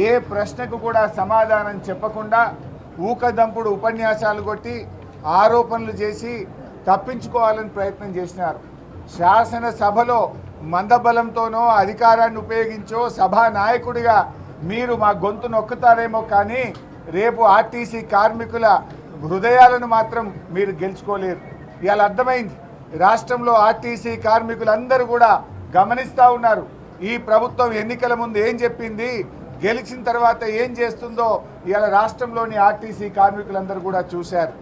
ఏ ప్రశ్నకు కూడా సమాధానం చెప్పకుండా ఊకదంపుడు ఉపన్యాసాలు కొట్టి ఆరోపణలు చేసి తప్పించుకోవాలని ప్రయత్నం చేసినారు. శాసనసభలో మందబలంతోనో అధికారాన్ని ఉపయోగించో సభా నాయకుడిగా మీరు మా గొంతు నొక్కుతారేమో కానీ రేపు ఆర్టీసీ కార్మికుల హృదయాలను మాత్రం మీరు గెలుచుకోలేరు. ఇవాళ అర్థమైంది. రాష్ట్రంలో ఆర్టీసీ కార్మికులందరూ కూడా గమనిస్తూ ఉన్నారు. ఈ ప్రభుత్వం ఎన్నికల ముందు ఏం చెప్పింది, గెలిచిన తర్వాత ఏం చేస్తుందో ఇవాళ రాష్ట్రంలోని ఆర్టీసీ కార్మికులందరూ కూడా చూశారు.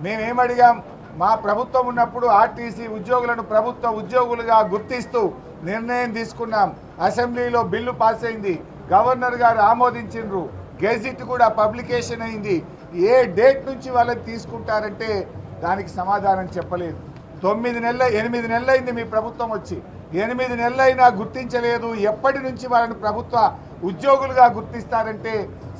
మేమేమడిగాం, మా ప్రభుత్వం ఉన్నప్పుడు ఆర్టీసీ ఉద్యోగులను ప్రభుత్వ ఉద్యోగులుగా గుర్తిస్తూ నిర్ణయం తీసుకున్నాం. అసెంబ్లీలో బిల్లు పాస్ అయింది, గవర్నర్ గారు ఆమోదించిండ్రు, గెజిట్ కూడా పబ్లికేషన్ అయింది. ఏ డేట్ నుంచి వాళ్ళని తీసుకుంటారంటే దానికి సమాధానం చెప్పలేదు. 8 నెలలు అయింది మీ ప్రభుత్వం వచ్చి, 8 నెలలైనా గుర్తించలేదు. ఎప్పటి నుంచి వాళ్ళని ప్రభుత్వ ఉద్యోగులుగా గుర్తిస్తారంటే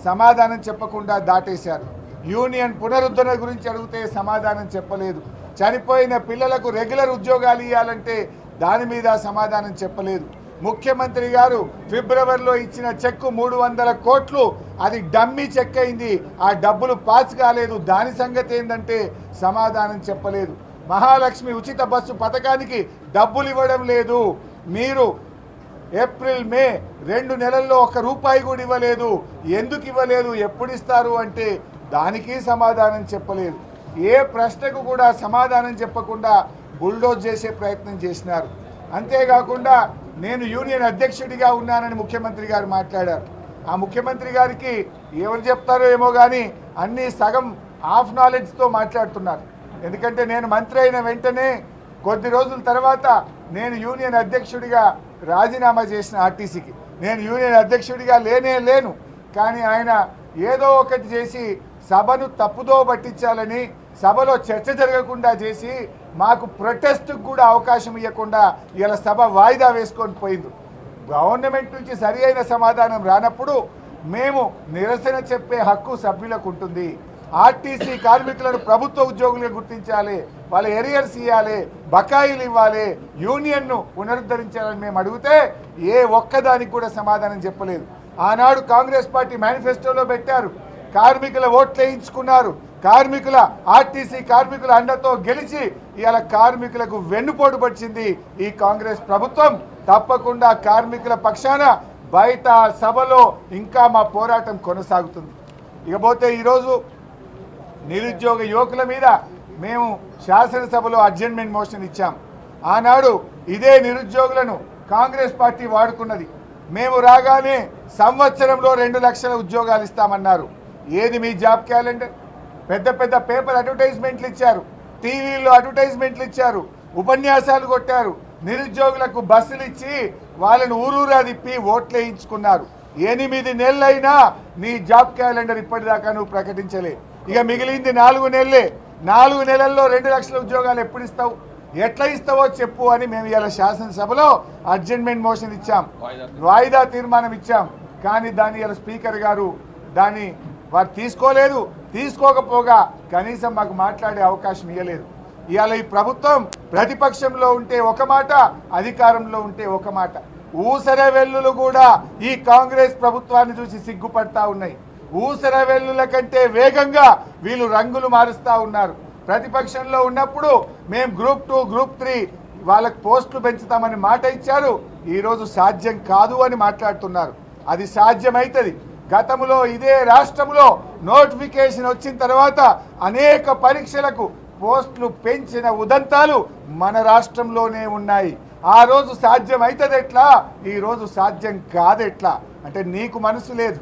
సమాధానం చెప్పకుండా దాటేశారు. యూనియన్ పునరుద్ధరణ గురించి అడిగితే సమాధానం చెప్పలేదు. చనిపోయిన పిల్లలకు రెగ్యులర్ ఉద్యోగాలు ఇవ్వాలంటే దాని మీద సమాధానం చెప్పలేదు. ముఖ్యమంత్రి గారు ఫిబ్రవరిలో ఇచ్చిన చెక్కు 300 కోట్లు, అది డమ్మీ చెక్ అయింది, ఆ డబ్బులు పాస్ కాలేదు. దాని సంగతి ఏంటంటే సమాధానం చెప్పలేదు. మహాలక్ష్మి ఉచిత బస్సు పథకానికి డబ్బులు ఇవ్వడం లేదు. మీరు ఏప్రిల్ మే 2 నెలల్లో 1 రూపాయి కూడా ఇవ్వలేదు. ఎందుకు ఇవ్వలేదు, ఎప్పుడు ఇస్తారు అంటే దానికి సమాధానం చెప్పలేదు. ఏ ప్రశ్నకు కూడా సమాధానం చెప్పకుండా బుల్డోజ్ చేసే ప్రయత్నం చేసినారు. అంతేకాకుండా నేను యూనియన్ అధ్యక్షుడిగా ఉన్నానని ముఖ్యమంత్రి గారు మాట్లాడారు. ఆ ముఖ్యమంత్రి గారికి ఎవరు చెప్తారో ఏమో కానీ అన్నీ సగం హాఫ్ నాలెడ్జ్తో మాట్లాడుతున్నారు. ఎందుకంటే నేను మంత్రి అయిన వెంటనే కొద్ది రోజుల తర్వాత నేను యూనియన్ అధ్యక్షుడిగా రాజీనామా చేసిన ఆర్టీసీకి. నేను యూనియన్ అధ్యక్షుడిగా లేను. కానీ ఆయన ఏదో ఒకటి చేసి సభను తప్పుదో పట్టించాలని, సభలో చర్చ జరగకుండా చేసి మాకు ప్రొటెస్ట్కు కూడా అవకాశం ఇవ్వకుండా ఇలా సభ వాయిదా వేసుకొని పోయింది. గవర్నమెంట్ నుంచి సరి అయిన సమాధానం రానప్పుడు మేము నిరసన చెప్పే హక్కు సభ్యులకు ఉంటుంది. ఆర్టీసీ కార్మికులను ప్రభుత్వ ఉద్యోగులుగా గుర్తించాలి, వాళ్ళ ఎరియర్స్ ఇవ్వాలి, బకాయిలు ఇవ్వాలి, యూనియన్ను పునరుద్ధరించాలని మేము అడిగితే ఏ ఒక్కదానికి కూడా సమాధానం చెప్పలేదు. ఆనాడు కాంగ్రెస్ పార్టీ మేనిఫెస్టోలో పెట్టారు, కార్మికుల ఓట్లు వేయించుకున్నారు, ఆర్టీసీ కార్మికుల అండతో గెలిచి ఇవాళ కార్మికులకు వెన్నుపోటు పడిచింది ఈ కాంగ్రెస్ ప్రభుత్వం. తప్పకుండా కార్మికుల పక్షాన బయట సభలో ఇంకా మా పోరాటం కొనసాగుతుంది. ఇకపోతే ఈరోజు నిరుద్యోగ యువకుల మీద మేము శాసనసభలో అడ్జర్న్మెంట్ మోషన్ ఇచ్చాం. ఆనాడు ఇదే నిరుద్యోగులను కాంగ్రెస్ పార్టీ వాడుకున్నది. మేము రాగానే సంవత్సరంలో 2 లక్షల ఉద్యోగాలు ఇస్తామన్నారు. ఏది మీ జాబ్ క్యాలెండర్? పెద్ద పెద్ద పేపర్ అడ్వర్టైజ్మెంట్లు ఇచ్చారు, టీవీల్లో అడ్వర్టైజ్మెంట్లు ఇచ్చారు, ఉపన్యాసాలు కొట్టారు, నిరుద్యోగులకు బస్సులు ఇచ్చి వాళ్ళని ఊరూరా తిప్పి ఓట్లు వేయించుకున్నారు. 8 నెలలైనా నీ జాబ్ క్యాలెండర్ ఇప్పటిదాకా నువ్వు ప్రకటించలే. ఇక మిగిలింది 4 నెలలే. 4 నెలల్లో 2 లక్షల ఉద్యోగాలు ఎప్పుడు ఇస్తావు, ఎట్లా ఇస్తావో చెప్పు అని మేము ఇలా శాసనసభలో అడ్జర్న్మెంట్ మోషన్ ఇచ్చాం, వాయిదా తీర్మానం ఇచ్చాం. కానీ దాన్ని ఇలా స్పీకర్ గారు దాన్ని వారు తీసుకోలేదు. తీసుకోకపోగా కనీసం మాకు మాట్లాడే అవకాశం ఇవ్వలేదు. ఇవాళ ఈ ప్రభుత్వం ప్రతిపక్షంలో ఉంటే ఒక మాట, అధికారంలో ఉంటే ఒక మాట. ఊసర వెల్లులు కూడా ఈ కాంగ్రెస్ ప్రభుత్వాన్ని చూసి సిగ్గుపడతా ఉన్నాయి. ఊసర వెల్లుల కంటే వేగంగా వీళ్ళు రంగులు మారుస్తూ ఉన్నారు. ప్రతిపక్షంలో ఉన్నప్పుడు మేము గ్రూప్ 2, గ్రూప్ 3 వాళ్ళకి పోస్టులు పెంచుతామని మాట ఇచ్చారు. ఈరోజు సాధ్యం కాదు అని మాట్లాడుతున్నారు. అది సాధ్యమవుతుంది. గతంలో ఇదే రాష్ట్రంలో నోటిఫికేషన్ వచ్చిన తర్వాత అనేక పరీక్షలకు పోస్టులు పెంచిన ఉదంతాలు మన రాష్ట్రంలోనే ఉన్నాయి. ఆ రోజు సాధ్యం అవుతుంది ఎట్లా, ఈరోజు సాధ్యం కాదెట్లా? అంటే నీకు మనసు లేదు,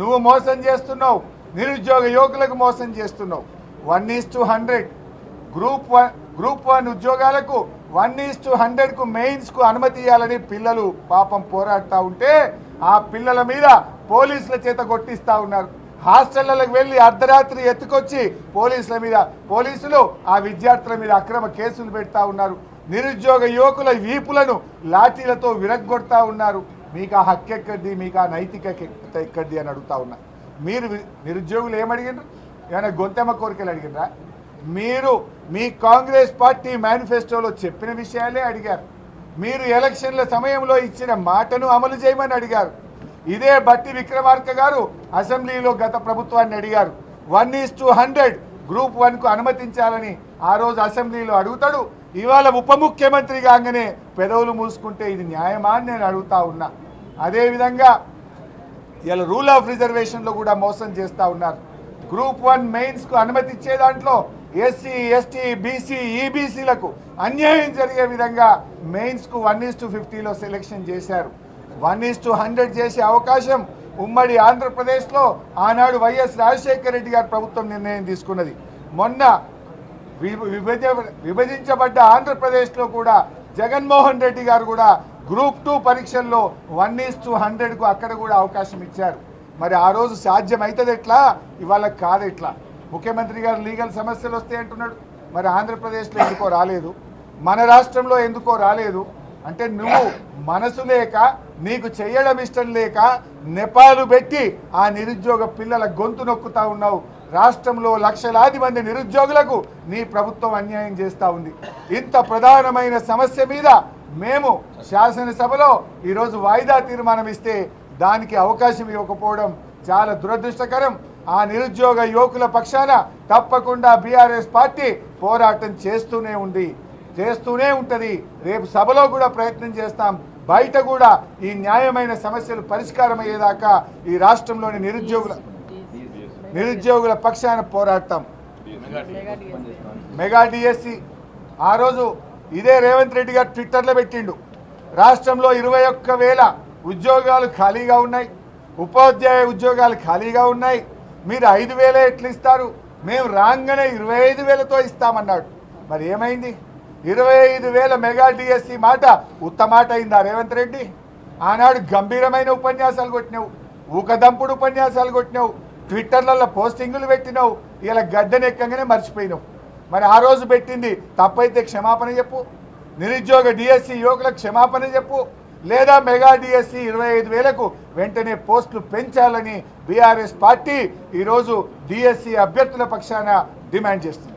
నువ్వు మోసం చేస్తున్నావు, నిరుద్యోగ యువకులకు మోసం చేస్తున్నావు. 1:100 గ్రూప్ 1 ఉద్యోగాలకు 1:100కు మెయిన్స్కు అనుమతి ఇవ్వాలని పిల్లలు పాపం పోరాడుతూ ఉంటే ఆ పిల్లల మీద పోలీసుల చేత కొట్టిస్తూ ఉన్నారు. హాస్టళ్లకు వెళ్ళి అర్ధరాత్రి ఎత్తుకొచ్చి పోలీసులు ఆ విద్యార్థుల మీద అక్రమ కేసులు పెడతా ఉన్నారు. నిరుద్యోగ యువకుల వీపులను లాఠీలతో విరగ్గొడతా ఉన్నారు. మీకు ఆ హక్కు ఎక్కడిది, మీకు ఆ నైతికత ఎక్కడిది అని అడుగుతా ఉన్నా. మీరు నిరుద్యోగులు ఏమడిగినారు? ఏమైనా గొంతెమ్మ కోరికలు అడిగినరా? మీరు మీ కాంగ్రెస్ పార్టీ మేనిఫెస్టోలో చెప్పిన విషయాలే అడిగారు. మీరు ఎలక్షన్ల సమయంలో ఇచ్చిన మాటను అమలు చేయమని అడిగారు. ఇదే బట్టి విక్రమార్క గారు అసెంబ్లీలో గత ప్రభుత్వాన్ని అడిగారు 1:100 గ్రూప్ 1కు అనుమతించాలని ఆ రోజు అసెంబ్లీలో అడుగుతాడు. ఇవాళ ఉప ముఖ్యమంత్రి కాగానే పెదవులు మూసుకుంటే ఇది న్యాయమా అని నేను అడుగుతా ఉన్నా. అదేవిధంగా ఇలా రూల్ ఆఫ్ రిజర్వేషన్లో కూడా మోసం చేస్తూ ఉన్నారు. గ్రూప్ 1 మెయిన్స్కు అనుమతి ఇచ్చే దాంట్లో ఎస్సీ ఎస్టీ బీసీ ఈబీసీలకు అన్యాయం జరిగే విధంగా మెయిన్స్కు 1:50లో సెలెక్షన్ చేశారు. 1:100 చేసే అవకాశం ఉమ్మడి ఆంధ్రప్రదేశ్లో ఆనాడు వైఎస్ రాజశేఖర రెడ్డి గారి ప్రభుత్వం నిర్ణయం తీసుకున్నది. మొన్న విభజించబడ్డ ఆంధ్రప్రదేశ్లో కూడా జగన్మోహన్ రెడ్డి గారు కూడా గ్రూప్ 2 పరీక్షల్లో 1:100కు అక్కడ కూడా అవకాశం ఇచ్చారు. మరి ఆ రోజు సాధ్యమవుతుంది ఎట్లా, ఇవాళ కాదు ఎట్లా? ముఖ్యమంత్రి గారు లీగల్ సమస్యలు వస్తాయి అంటున్నాడు. మరి ఆంధ్రప్రదేశ్లో ఎందుకో రాలేదు, మన రాష్ట్రంలో ఎందుకో రాలేదు అంటే నువ్వు మనసు లేక నీకు చేయడం ఇష్టం లేక నెపాలు పెట్టి ఆ నిరుద్యోగ పిల్లల గొంతు నొక్కుతా ఉన్నావు. రాష్ట్రంలో లక్షలాది మంది నిరుద్యోగులకు నీ ప్రభుత్వం అన్యాయం చేస్తూ ఉంది. ఇంత ప్రధానమైన సమస్య మీద మేము శాసనసభలో ఈరోజు వాయిదా తీర్మానం ఇస్తే దానికి అవకాశం ఇవ్వకపోవడం చాలా దురదృష్టకరం. ఆ నిరుద్యోగ యువకుల పక్షాన తప్పకుండా బీఆర్ఎస్ పార్టీ పోరాటం చేస్తూనే ఉంటుంది. రేపు సభలో కూడా ప్రయత్నం చేస్తాం. బయట కూడా ఈ న్యాయమైన సమస్యలు పరిష్కారం అయ్యేదాకా ఈ రాష్ట్రంలోని నిరుద్యోగుల పక్షాన పోరాడతాం. మెగా డిఎస్సి ఆ రోజు ఇదే రేవంత్ రెడ్డి గారు ట్విట్టర్లో పెట్టిండు, రాష్ట్రంలో 21,000 ఉద్యోగాలు ఖాళీగా ఉన్నాయి, ఉపాధ్యాయ ఉద్యోగాలు ఖాళీగా ఉన్నాయి, మీరు 5,000 ఎట్లు ఇస్తారు, మేము రాగానే 25,000తో ఇస్తామన్నాడు. మరి ఏమైంది? 25,000 మెగా డిఎస్సి మాట ఉత్తమాట అయిందా రేవంత్ రెడ్డి? ఆనాడు గంభీరమైన ఉపన్యాసాలు కొట్టినావు, ఊకదంపుడు ఉపన్యాసాలు కొట్టినావు, ట్విట్టర్లలో పోస్టింగులు పెట్టినావు, ఇలా గద్దెనెక్కగానే మర్చిపోయినావు. మరి ఆ రోజు పెట్టింది తప్పైతే క్షమాపణ చెప్పు, నిరుద్యోగ డిఎస్సి యువకులకు క్షమాపణ చెప్పు, లేదా మెగా డిఎస్సి 25,000కు వెంటనే పోస్టులు పెంచాలని బీఆర్ఎస్ పార్టీ ఈరోజు డిఎస్సి అభ్యర్థుల పక్షాన డిమాండ్ చేస్తుంది.